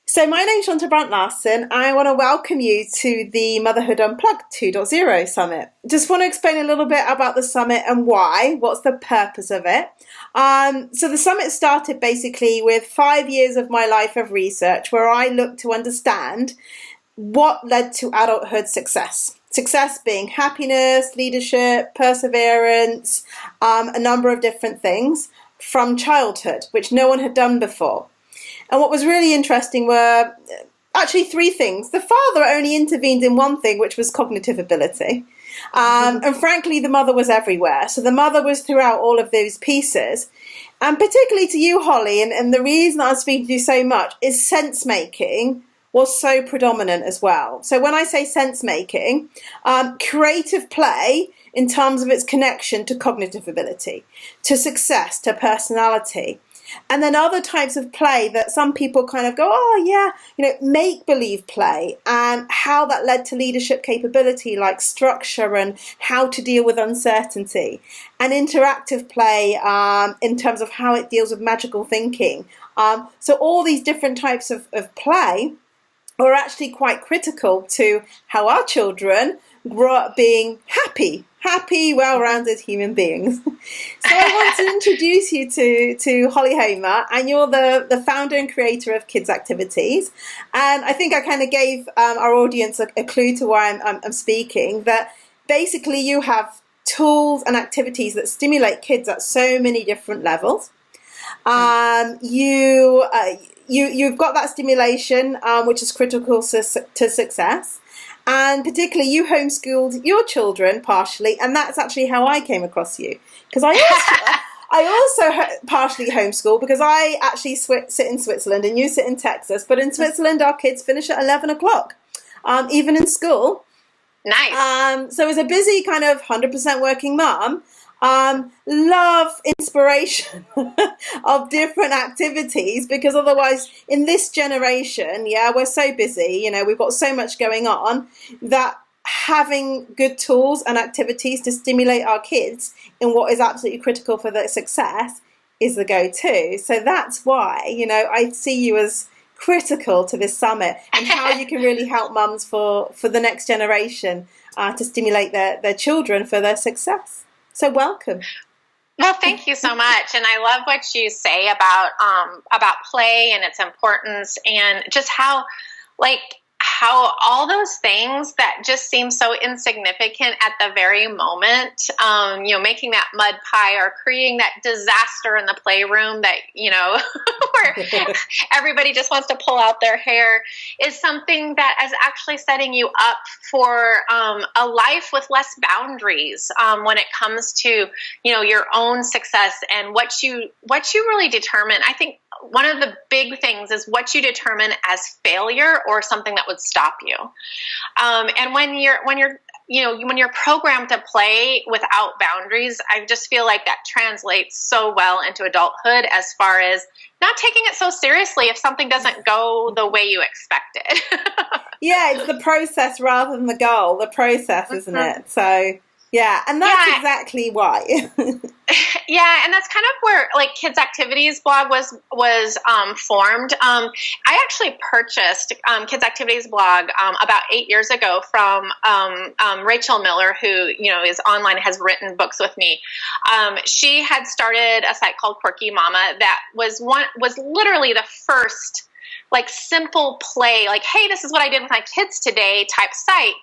So my name's Shanta Brandt Larson. I want to welcome you to the Motherhood Unplugged 2.0 Summit. Just want to explain a little bit about the summit and why, what's the purpose of it. So the summit started basically with 5 years of my life of research where I looked to understand what led to adulthood success. Success being happiness, leadership, perseverance, a number of different things from childhood, which no one had done before. And what was really interesting were actually three things. The father only intervened in one thing, which was cognitive ability. And frankly, the mother was everywhere. So the mother was throughout all of those pieces. And particularly to you, Holly, and the reason I'm speaking to you so much is sense making was so predominant as well. So when I say sense making, creative play in terms of its connection to cognitive ability, to success, to personality. And then other types of play that some people kind of go, oh yeah, make-believe play, and how that led to leadership capability like structure and how to deal with uncertainty. And interactive play in terms of how it deals with magical thinking. So all these different types of play are actually quite critical to how our children grow up being happy, well-rounded human beings. So I want to introduce you to Holly Homer, and you're the founder and creator of Kids Activities. And I think I kind of gave our audience a clue to why I'm speaking, that basically you have tools and activities that stimulate kids at so many different levels. You've got that stimulation, which is critical to success. And particularly you homeschooled your children partially, and that's actually how I came across you. Because I also partially homeschool because I actually sit in Switzerland and you sit in Texas. But in Switzerland, our kids finish at 11 o'clock, even in school. Nice. So as a busy kind of 100% working mum, love inspiration of different activities, because otherwise in this generation, we're so busy, we've got so much going on, that having good tools and activities to stimulate our kids in what is absolutely critical for their success is the go-to. So that's why, I see you as critical to this summit and how you can really help mums for the next generation to stimulate their children for their success. So welcome. Well, thank you so much. And I love what you say about play and its importance, and just how all those things that just seem so insignificant at the very moment, making that mud pie or creating that disaster in the playroom that, where everybody just wants to pull out their hair, is something that is actually setting you up for a life with less boundaries when it comes to, your own success and what you really determine. I think one of the big things is what you determine as failure or something that would stop you. And when you're programmed to play without boundaries, I just feel like that translates so well into adulthood, as far as not taking it so seriously if something doesn't go the way you expected. Yeah, it's the process rather than the goal. The process, isn't it? So yeah, and that's exactly why. Yeah, and that's kind of where Kids Activities blog was formed. I actually purchased Kids Activities blog about 8 years ago from Rachel Miller, who is online, has written books with me. She had started a site called Quirky Mama that was literally the first simple play, hey, this is what I did with my kids today type site,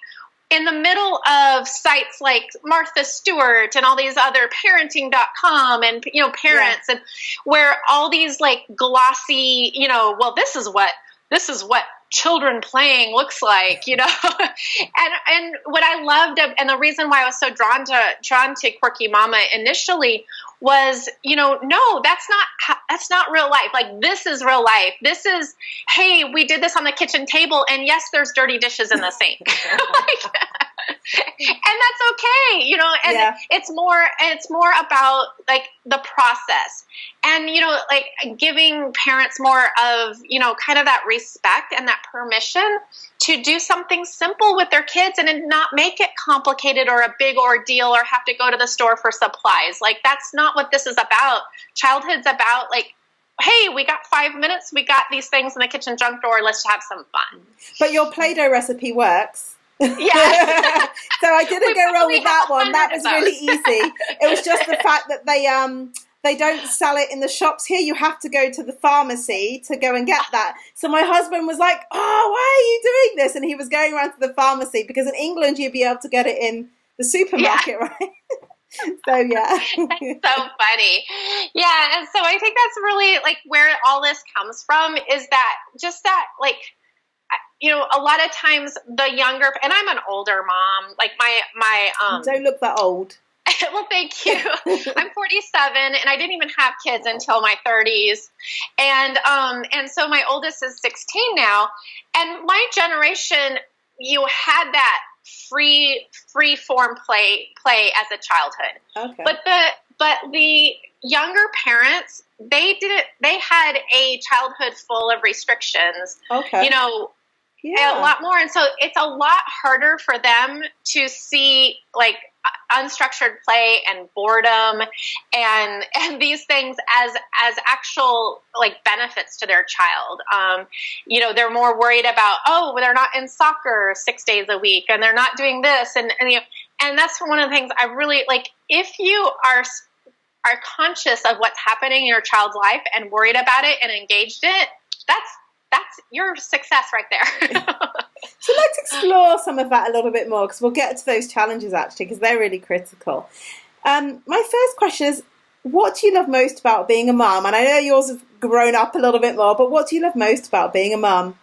in the middle of sites like Martha Stewart and all these other parenting.com and, parents, and where all these glossy, well, this is what children playing looks like, and what I loved, and the reason why I was so drawn to Quirky Mama initially was, no, that's not real life. This is real life. This is, hey, we did this on the kitchen table, and yes, there's dirty dishes in the sink. And that's okay, and it's more about the process, and giving parents more of kind of that respect and that permission to do something simple with their kids and not make it complicated or a big ordeal or have to go to the store for supplies. That's not what this is about. Childhood's about hey, we got 5 minutes. We got these things in the kitchen junk drawer. Let's have some fun. But your Play-Doh recipe works. Yes. So I didn't go wrong with that one. That was really easy. It was just the fact that they don't sell it in the shops here. You have to go to the pharmacy to go and get that. So my husband was like, oh, why are you doing this? And he was going around to the pharmacy because in England you'd be able to get it in the supermarket, right? So yeah. That's so funny. Yeah, and so I think that's really like where all this comes from, is that just that, like, you know, a lot of times the younger, and I'm an older mom, like my You don't look that old. well, thank you. I'm 47 and I didn't even have kids until my 30s. And so my oldest is 16 now, and my generation, you had that free form play as a childhood. Okay. But the younger parents, they had a childhood full of restrictions. Okay. You know, Yeah. a lot more. And so it's a lot harder for them to see like unstructured play and boredom and these things as actual like benefits to their child. You know, they're more worried about, oh, they're not in soccer 6 days a week and they're not doing this. And you know, and that's one of the things I really like. If you are conscious of what's happening in your child's life and worried about it and engaged in it, that's your success right there. So let's explore some of that a little bit more, because we'll get to those challenges actually, because they're really critical. My first question is, what do you love most about being a mum? And I know yours have grown up a little bit more, but what do you love most about being a mum?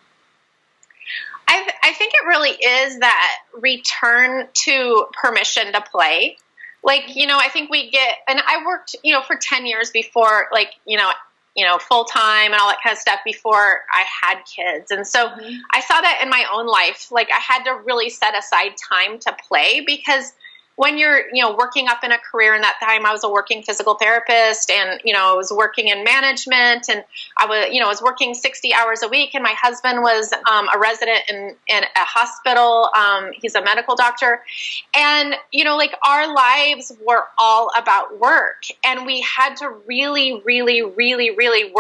I think it really is that return to permission to play. Like, you know, I think we get, and I worked, you know, for 10 years before, like, you know, full time and all that kind of stuff before I had kids. And so I saw that in my own life. Like, I had to really set aside time to play, because when you're, you know, working up in a career, in that time I was a working physical therapist, and, you know, I was working in management, and I was, you know, I was working 60 hours a week, and my husband was a resident in a hospital. He's a medical doctor. And, you know, like, our lives were all about work, and we had to really, really, really, really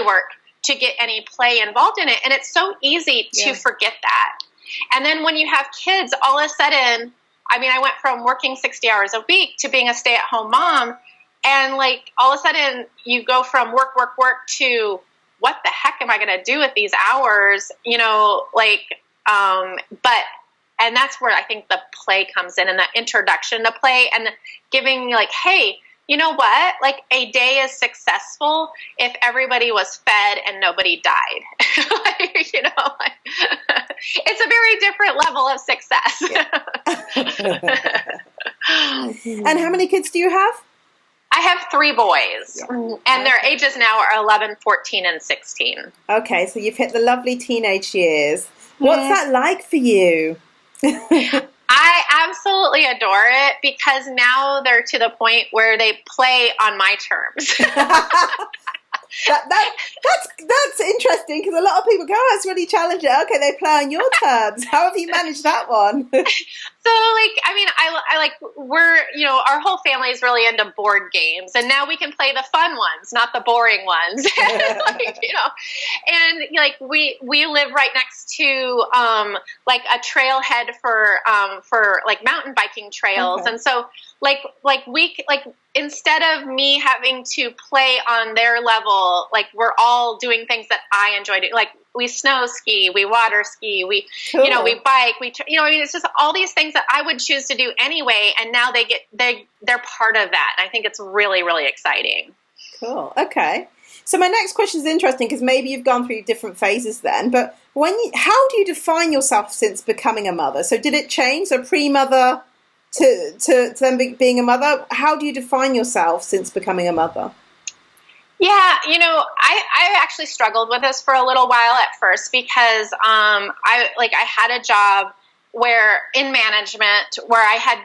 work to get any play involved in it. And it's so easy to forget that. And then when you have kids, all of a sudden, I mean, I went from working 60 hours a week to being a stay-at-home mom, and like all of a sudden you go from work to what the heck am I going to do with these hours? You know, like, and that's where I think the play comes in, and the introduction to play, and giving like, hey, you know what? Like, a day is successful if everybody was fed and nobody died. Like, you know, like, it's a very different level of success. Yeah. And how many kids do you have? I have 3 boys, and their ages now are 11, 14, and 16. Okay, so you've hit the lovely teenage years. What's that like for you? I absolutely adore it, because now they're to the point where they play on my terms. That's interesting, because a lot of people go, oh, it's really challenging. Okay, they play on your terms. How have you managed that one? So, like, I mean, I like, we're, you know, our whole family is really into board games, and now we can play the fun ones, not the boring ones. Like, you know, and like, we live right next to like a trailhead for like mountain biking trails. Okay. And so like instead of me having to play on their level, like, we're all doing things that I enjoy doing. Like, we snow ski, we water ski, Cool. You know, we bike, you know, I mean, it's just all these things that I would choose to do anyway, and now they're part of that. And I think it's really, really exciting. Cool. Okay. So my next question is interesting, because maybe you've gone through different phases then, but how do you define yourself since becoming a mother? So did it change? So pre-mother to then being a mother, how do you define yourself since becoming a mother? Yeah, you know, I actually struggled with this for a little while at first, because I had a job in management where I had,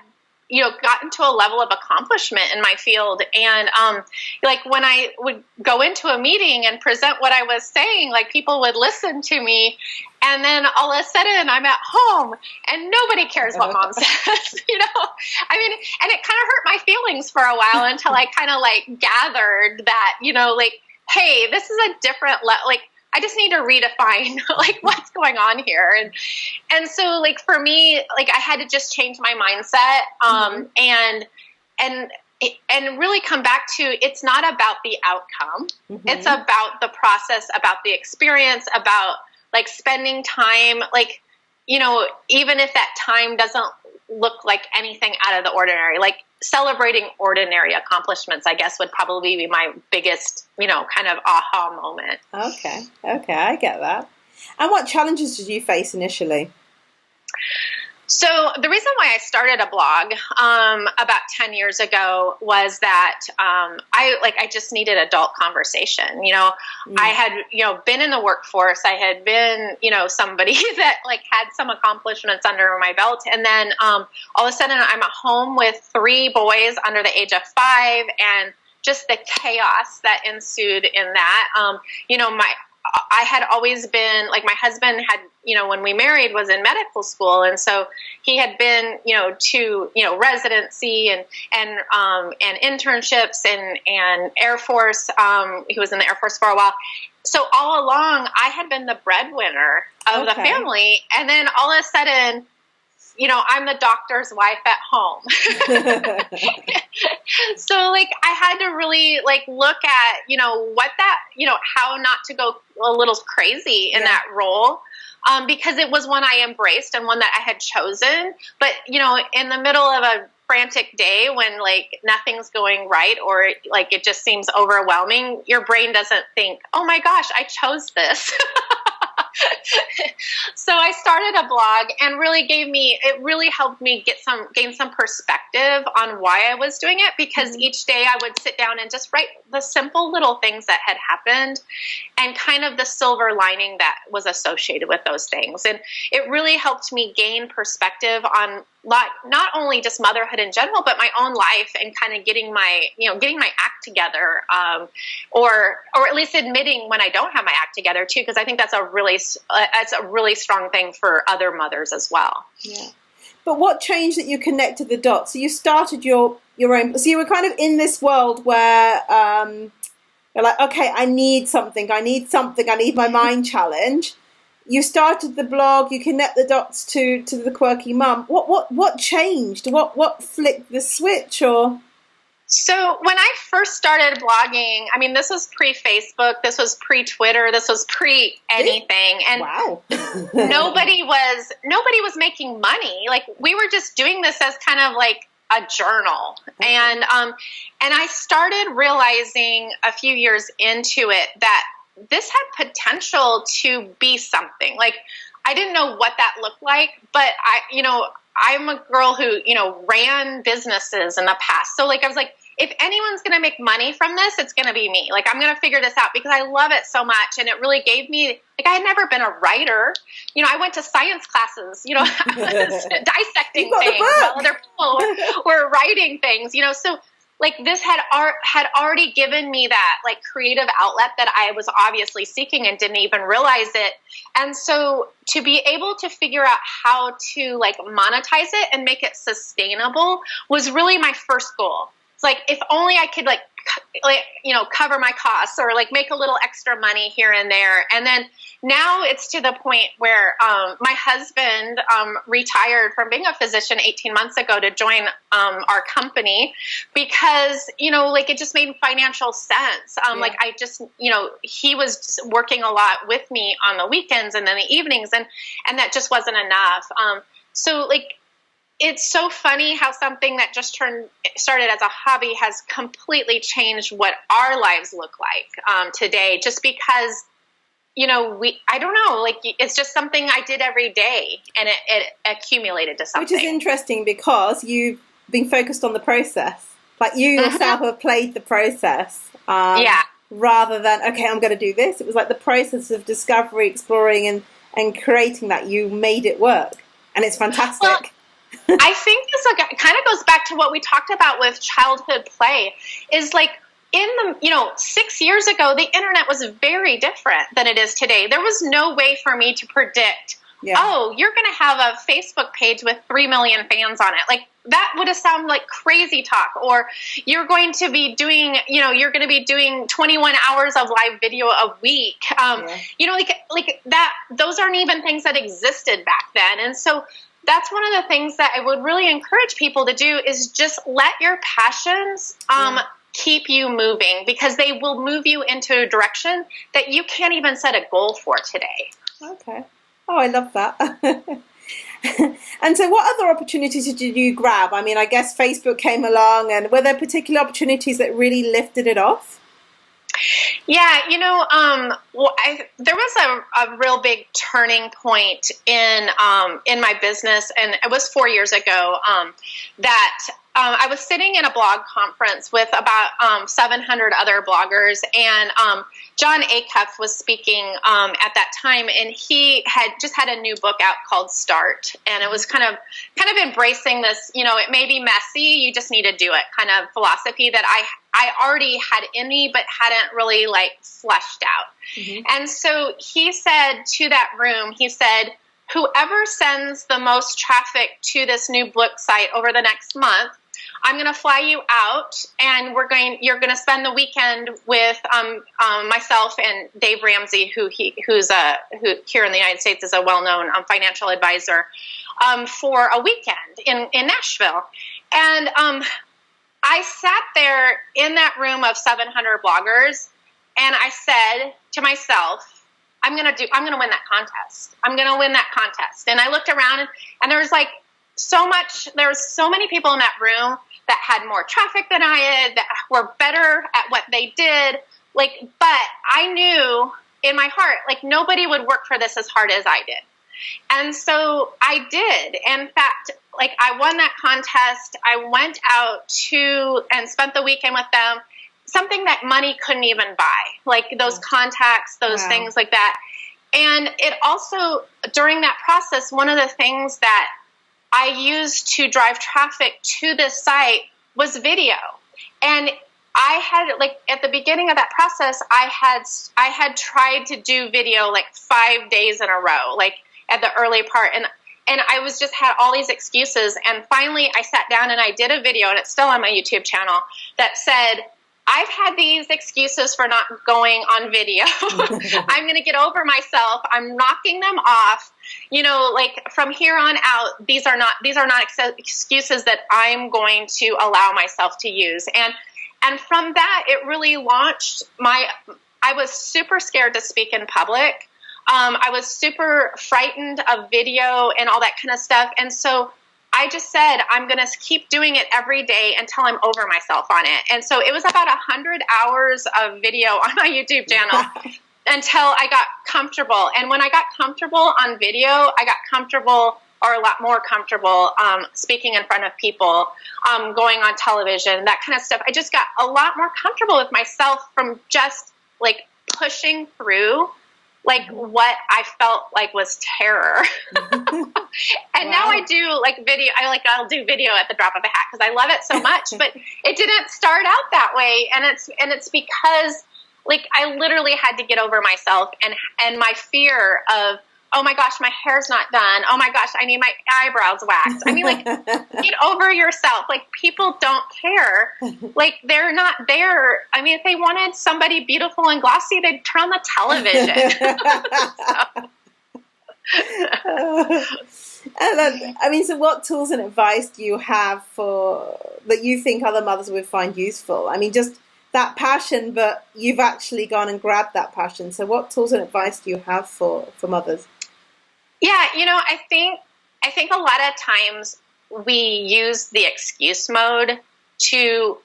you know, gotten to a level of accomplishment in my field. And like, when I would go into a meeting and present what I was saying, like, people would listen to me, and then all of a sudden I'm at home and nobody cares what mom says, you know? I mean, and it kind of hurt my feelings for a while, until I kind of like gathered that, you know, like, hey, this is a different like I just need to redefine like what's going on here. And so like for me, like I had to just change my mindset and and really come back to, it's not about the outcome. It's about the process, about the experience, about like spending time, like, you know, even if that time doesn't look like anything out of the ordinary, like celebrating ordinary accomplishments, I guess would probably be my biggest, you know, kind of aha moment. Okay, I get that. And what challenges did you face initially? So the reason why I started a blog about 10 years ago was that I just needed adult conversation. You know, I had, you know, been in the workforce. I had been, you know, somebody that like had some accomplishments under my belt. And then all of a sudden I'm at home with 3 boys under the age of 5, and just the chaos that ensued in that. You know, I had always been, like, my husband had, you know, when we married, was in medical school. And so he had been, you know, to, you know, residency and internships and Air Force. He was in the Air Force for a while. So all along I had been the breadwinner of the family. And then all of a sudden, you know, I'm the doctor's wife at home. So like I had to really like look at, you know, what that, you know, how not to go a little crazy in that role. Because it was one I embraced and one that I had chosen. But, you know, in the middle of a frantic day when like nothing's going right, or like it just seems overwhelming, your brain doesn't think, oh my gosh, I chose this. So I started a blog, and it really helped me gain some perspective on why I was doing it, because each day I would sit down and just write the simple little things that had happened and kind of the silver lining that was associated with those things. And it really helped me gain perspective on not only just motherhood in general, but my own life, and kind of getting my act together, or at least admitting when I don't have my act together too, because I think that's a really strong thing for other mothers as well. Yeah. But what changed that you connected the dots? So you started your own. So you were kind of in this world where you're like, okay, I need something. I need my mind challenge. You started the blog, you connect the dots to the quirky mum. What changed? What flicked the switch? Or so when I first started blogging, I mean, this was pre-Facebook, this was pre-Twitter, this was pre-anything, and wow. nobody was making money. Like, we were just doing this as kind of like a journal. Okay. And I started realizing a few years into it that this had potential to be something. Like, I didn't know what that looked like, but I'm a girl who, you know, ran businesses in the past. So like, I was like, if anyone's going to make money from this, it's going to be me. Like, I'm going to figure this out because I love it so much. And it really gave me, like, I had never been a writer. You know, I went to science classes, you know, dissecting things while other people were writing things, you know, so like this had already given me that like creative outlet that I was obviously seeking and didn't even realize it. And so to be able to figure out how to like monetize it and make it sustainable was really my first goal. It's like, if only I could like, you know, cover my costs or like make a little extra money here and there. And then now it's to the point where my husband retired from being a physician 18 months ago to join our company because, you know, like it just made financial sense. Like I just, you know, he was just working a lot with me on the weekends and then the evenings, and that just wasn't enough. So like, it's so funny how something that just started as a hobby has completely changed what our lives look like today, just because, you know, I don't know, like it's just something I did every day, and it accumulated to something. Which is interesting because you've been focused on the process. Like you yourself have played the process. Rather than, okay, I'm going to do this. It was like the process of discovery, exploring and creating that. You made it work. And it's fantastic. Well, I think this kind of goes back to what we talked about with childhood play, is like in the, you know, 6 years ago, the internet was very different than it is today. There was no way for me to predict, Yeah. Oh, you're going to have a Facebook page with 3 million fans on it. Like, that would have sounded like crazy talk. Or you're going to be doing, you're going to be doing 21 hours of live video a week. Like that, those aren't even things that existed back then. And so that's one of the things that I would really encourage people to do, is just let your passions keep you moving, because they will move you into a direction that you can't even set a goal for today. Okay. Oh, I love that. And so what other opportunities did you grab? I mean, I guess Facebook came along, and were there particular opportunities that really lifted it off? Yeah, there was a real big turning point in my business, and it was 4 years ago that I was sitting in a blog conference with about 700 other bloggers, and John Acuff was speaking at that time, and he had just had a new book out called Start, and it was kind of embracing this, it may be messy, you just need to do it kind of philosophy that I already had in me, but hadn't really fleshed out. Mm-hmm. And so he said to that room, he said, whoever sends the most traffic to this new book site over the next month, I'm going to fly you out, and you're going to spend the weekend with myself and Dave Ramsey, who here in the United States is a well-known financial advisor, for a weekend in Nashville. And I sat there in that room of 700 bloggers, and I said to myself, I'm going to win that contest. I'm going to win that contest. And I looked around, and there was there was so many people in that room that had more traffic than I had, that were better at what they did. But I knew in my heart, nobody would work for this as hard as I did. And so I did. In fact, I won that contest. I went out and spent the weekend with them, something that money couldn't even buy, those contacts, those things like that. And it also, during that process, one of the things that I used to drive traffic to this site was video. And I had, at the beginning of that process, I had tried to do video 5 days in a row, at the early part. And I just had all these excuses. And finally I sat down and I did a video, and it's still on my YouTube channel, that said, I've had these excuses for not going on video. I'm going to get over myself. I'm knocking them off. From here on out, these are not excuses that I'm going to allow myself to use. And from that, it really launched I was super scared to speak in public. I was super frightened of video and all that kind of stuff. And so I just said, I'm going to keep doing it every day until I'm over myself on it. And so it was about 100 hours of video on my YouTube channel until I got comfortable. And when I got comfortable on video, I got comfortable, or a lot more comfortable, speaking in front of people, going on television, that kind of stuff. I just got a lot more comfortable with myself from just pushing through what I felt was terror. And now I do video. I'll do video at the drop of a hat because I love it so much, but it didn't start out that way. And it's because I literally had to get over myself and my fear of, oh my gosh, my hair's not done. Oh my gosh, I need my eyebrows waxed. I mean, get over yourself. People don't care. They're not there. I mean, if they wanted somebody beautiful and glossy, they'd turn on the television. So what tools and advice do you have that you think other mothers would find useful? I mean, just that passion, but you've actually gone and grabbed that passion. So what tools and advice do you have for mothers? Yeah, I think a lot of times we use the excuse mode to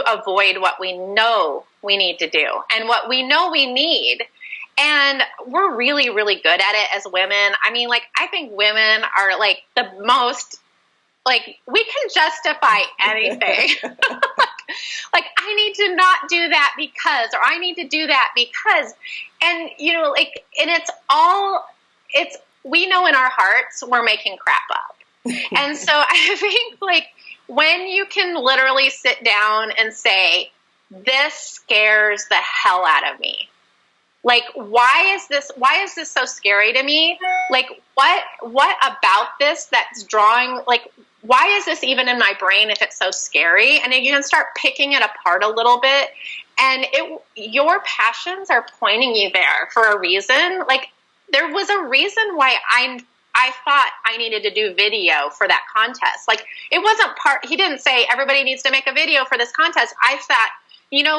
avoid what we know we need to do and what we know we need. And we're really, really good at it as women. I mean, I think women are the most, we can justify anything. I need to not do that because, or I need to do that because, and, and we know in our hearts we're making crap up. And so I think when you can literally sit down and say, this scares the hell out of me. Like, why is this so scary to me? Like, what about this that's drawing, like, why is this even in my brain if it's so scary? And you can start picking it apart a little bit. And your passions are pointing you there for a reason. Like, there was a reason why I thought I needed to do video for that contest. Like, it wasn't he didn't say everybody needs to make a video for this contest. I thought,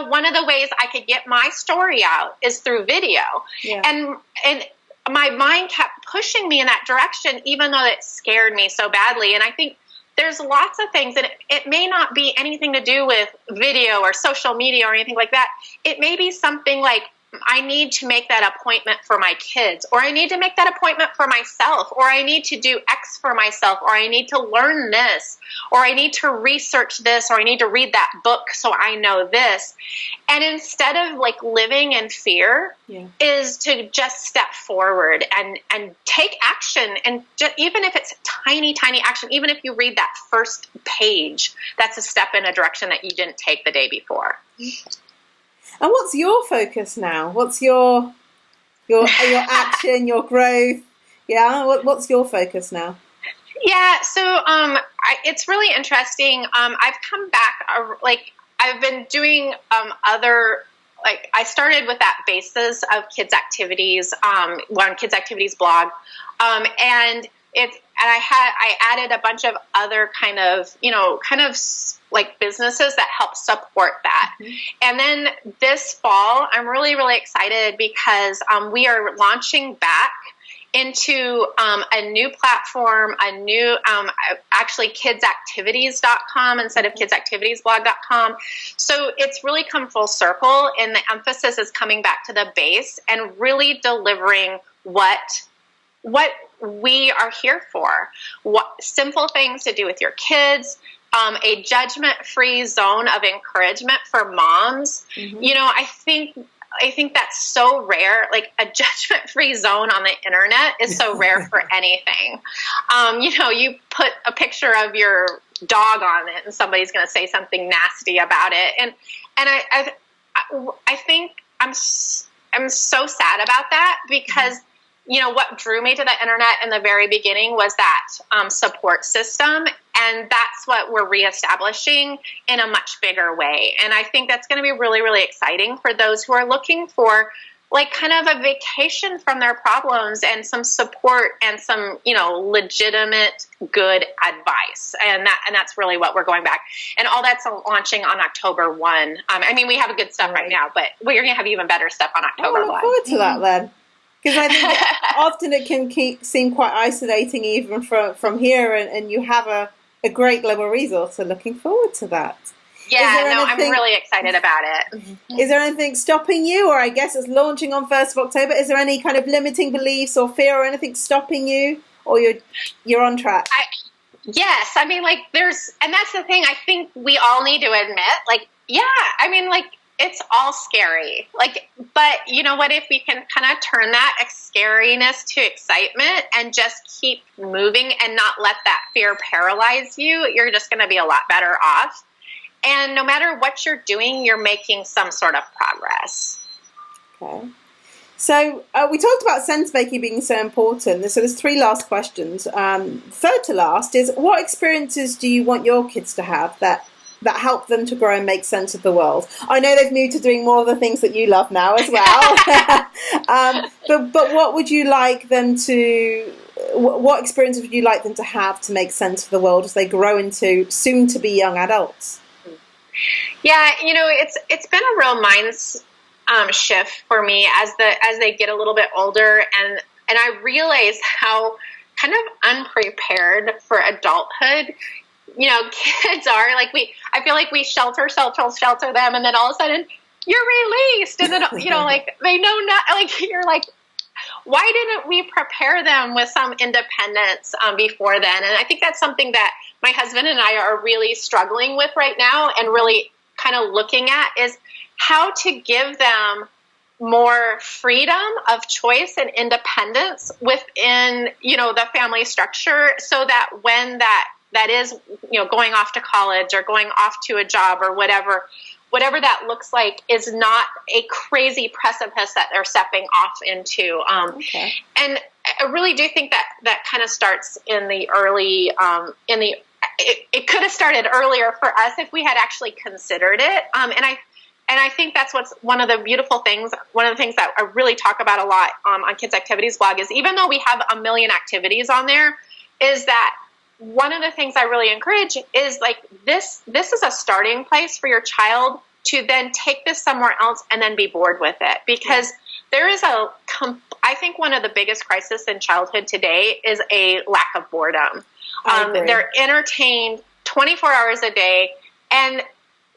one of the ways I could get my story out is through video. Yeah. And my mind kept pushing me in that direction, even though it scared me so badly. And I think there's lots of things, and it may not be anything to do with video or social media or anything like that. It may be something like, I need to make that appointment for my kids, or I need to make that appointment for myself, or I need to do X for myself, or I need to learn this, or I need to research this, or I need to read that book so I know this. And instead of like living in fear, is to just step forward and take action. And even if it's tiny action, even if you read that first page, that's a step in a direction that you didn't take the day before. And what's your focus now? What's your action, your growth? Yeah, what's your focus now? Yeah, so it's really interesting. I've come back, I've been doing other, like, I started with that basis of kids activities on Kids Activities blog, and I added a bunch of other kind of like businesses that help support that. Mm-hmm. And then this fall, I'm really, really excited because we are launching back into a new platform, actually kidsactivities.com instead of kidsactivitiesblog.com. So it's really come full circle, and the emphasis is coming back to the base and really delivering what we are here for. What simple things to do with your kids, a judgment-free zone of encouragement for moms. Mm-hmm. I think that's so rare. Like, a judgment-free zone on the internet is so rare for anything. You put a picture of your dog on it and somebody's going to say something nasty about it. And I think I'm so sad about that, because what drew me to the internet in the very beginning was that support system. And that's what we're reestablishing in a much bigger way. And I think that's going to be really, really exciting for those who are looking for, like, kind of a vacation from their problems and some support and some, legitimate good advice. And that's really what we're going back. And all that's launching on October 1. We have good stuff right now, but we're going to have even better stuff on October 1. I look forward to that then. Because I think often it can seem quite isolating even from here, and you have a great global resource, so looking forward to that. Yeah, I'm really excited about it. Is there anything stopping you, or I guess it's launching on 1st of October, is there any kind of limiting beliefs or fear or anything stopping you, or you're on track? Yes, and that's the thing, I think we all need to admit, it's all scary. But you know what, if we can kind of turn that scariness to excitement and just keep moving and not let that fear paralyze you, you're just going to be a lot better off. And no matter what you're doing, you're making some sort of progress. Okay. So we talked about sense making being so important. So there's 3 last questions. Third to last is, what experiences do you want your kids to have that help them to grow and make sense of the world? I know they've moved to doing more of the things that you love now as well. But what would you like them to? What experiences would you like them to have to make sense of the world as they grow into soon to be young adults? Yeah, it's been a real mind shift for me as they get a little bit older, and I realize how kind of unprepared for adulthood kids are. I feel like we shelter them, and then all of a sudden you're released, and then they know not, you're like, why didn't we prepare them with some independence before then? And I think that's something that my husband and I are really struggling with right now, and really kind of looking at is how to give them more freedom of choice and independence within the family structure, so that when that is going off to college or going off to a job or whatever, whatever that looks like is not a crazy precipice that they're stepping off into. And I really do think that kind of starts in the early, it could have started earlier for us if we had actually considered it. And I think that's what's one of the beautiful things. One of the things that I really talk about a lot on Kids Activities blog is, even though we have a million activities on there, is that one of the things I really encourage is like this is a starting place for your child to then take this somewhere else and then be bored with it. Because there is I think one of the biggest crises in childhood today is a lack of boredom. They're entertained 24 hours a day, and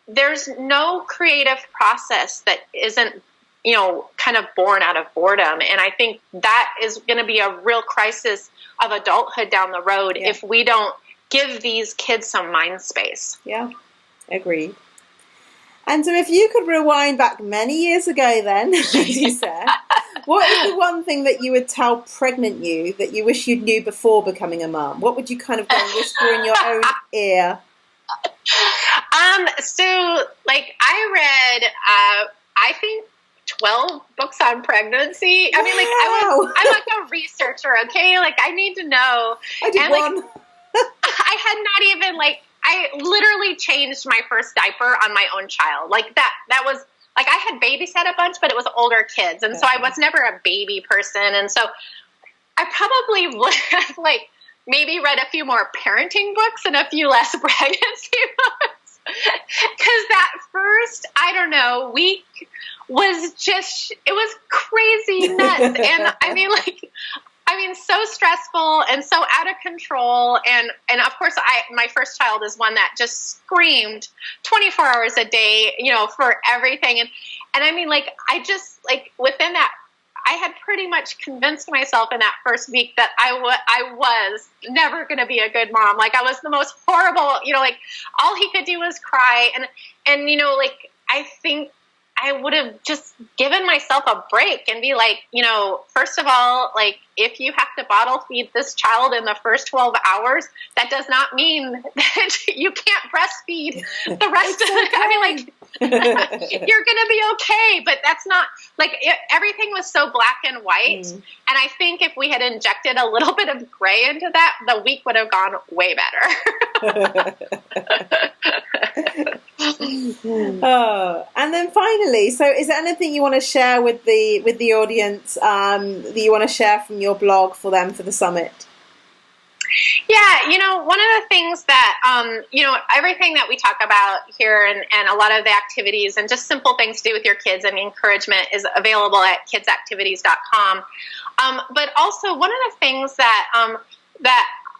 there's no creative process that isn't, kind of born out of boredom. And I think that is going to be a real crisis of adulthood down the road if we don't give these kids some mind space. Yeah, agreed. And so if you could rewind back many years ago then, as you said, what is the one thing that you would tell pregnant you that you wish you'd knew before becoming a mum? What would you kind of go and whisper in your own ear? So like I read, I think 12 books on pregnancy. I mean, like I'm like a researcher, okay? Like I need to know. I did one. Like, I had not even I literally changed my first diaper on my own child. Like that was like, I had babysat a bunch, but it was older kids. And so I was never a baby person. And so I probably would have maybe read a few more parenting books and a few less pregnancy books. Because that first, I don't know, week was just, it was crazy nuts. And I mean, so stressful and so out of control. And of course, my first child is one that just screamed 24 hours a day, for everything. And I mean, I just, within that, I had pretty much convinced myself in that first week that I was never going to be a good mom. I was the most horrible, all he could do was cry. And I think I would have just given myself a break and be first of all, if you have to bottle feed this child in the first 12 hours, that does not mean that you can't breastfeed the rest of the time. I mean, you're going to be okay, but that's not everything was so black and white. And I think if we had injected a little bit of gray into that, the week would have gone way better. And then finally, so is there anything you want to share with the audience that you want to share from your blog for them for the summit? Yeah, one of the things that, everything that we talk about here and a lot of the activities and just simple things to do with your kids and encouragement is available at kidsactivities.com. But also one of the things that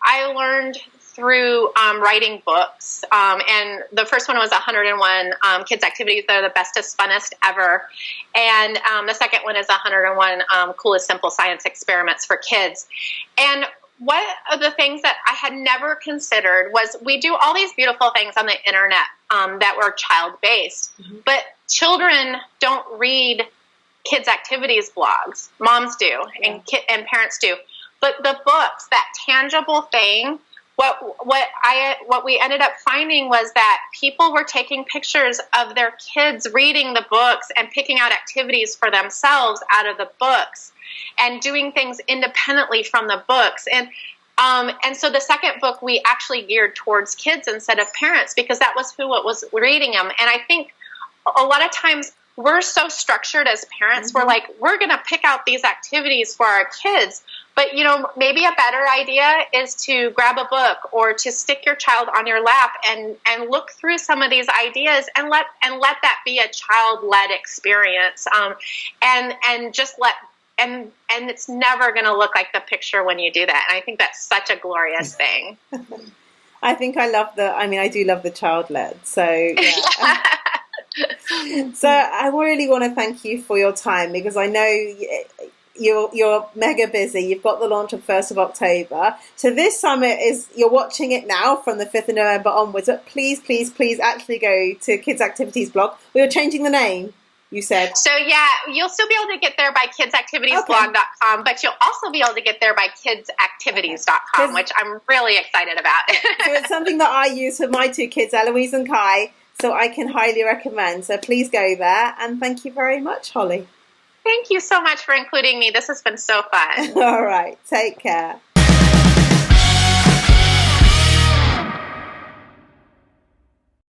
I learned through writing books, and the first one was 101 kids activities that are the bestest, funnest ever, and the second one is 101 coolest simple science experiments for kids. And one of the things that I had never considered was we do all these beautiful things on the internet that were child-based, but children don't read kids activities blogs. Moms do, and parents do. But the books, that tangible thing, what we ended up finding was that people were taking pictures of their kids reading the books and picking out activities for themselves out of the books and doing things independently from the books. And so the second book we actually geared towards kids instead of parents, because that was who was reading them. And I think a lot of times we're so structured as parents. We're we're going to pick out these activities for our kids. But, maybe a better idea is to grab a book or to stick your child on your lap and look through some of these ideas and let that be a child-led experience. And just and it's never going to look like the picture when you do that. And I think that's such a glorious thing. I think I do love the child-led. So, yeah. So I really want to thank you for your time, because I know you're mega busy. You've got the launch of 1st of October. So this summit you're watching it now from the 5th of November onwards. But please, please, please actually go to Kids Activities blog. We were changing the name, you said. So yeah, you'll still be able to get there by kidsactivitiesblog.com, but you'll also be able to get there by kidsactivities.com, which I'm really excited about. So it's something that I use for my two kids, Eloise and Kai. So I can highly recommend. So please go there. And thank you very much, Holly. Thank you so much for including me. This has been so fun. All right. Take care.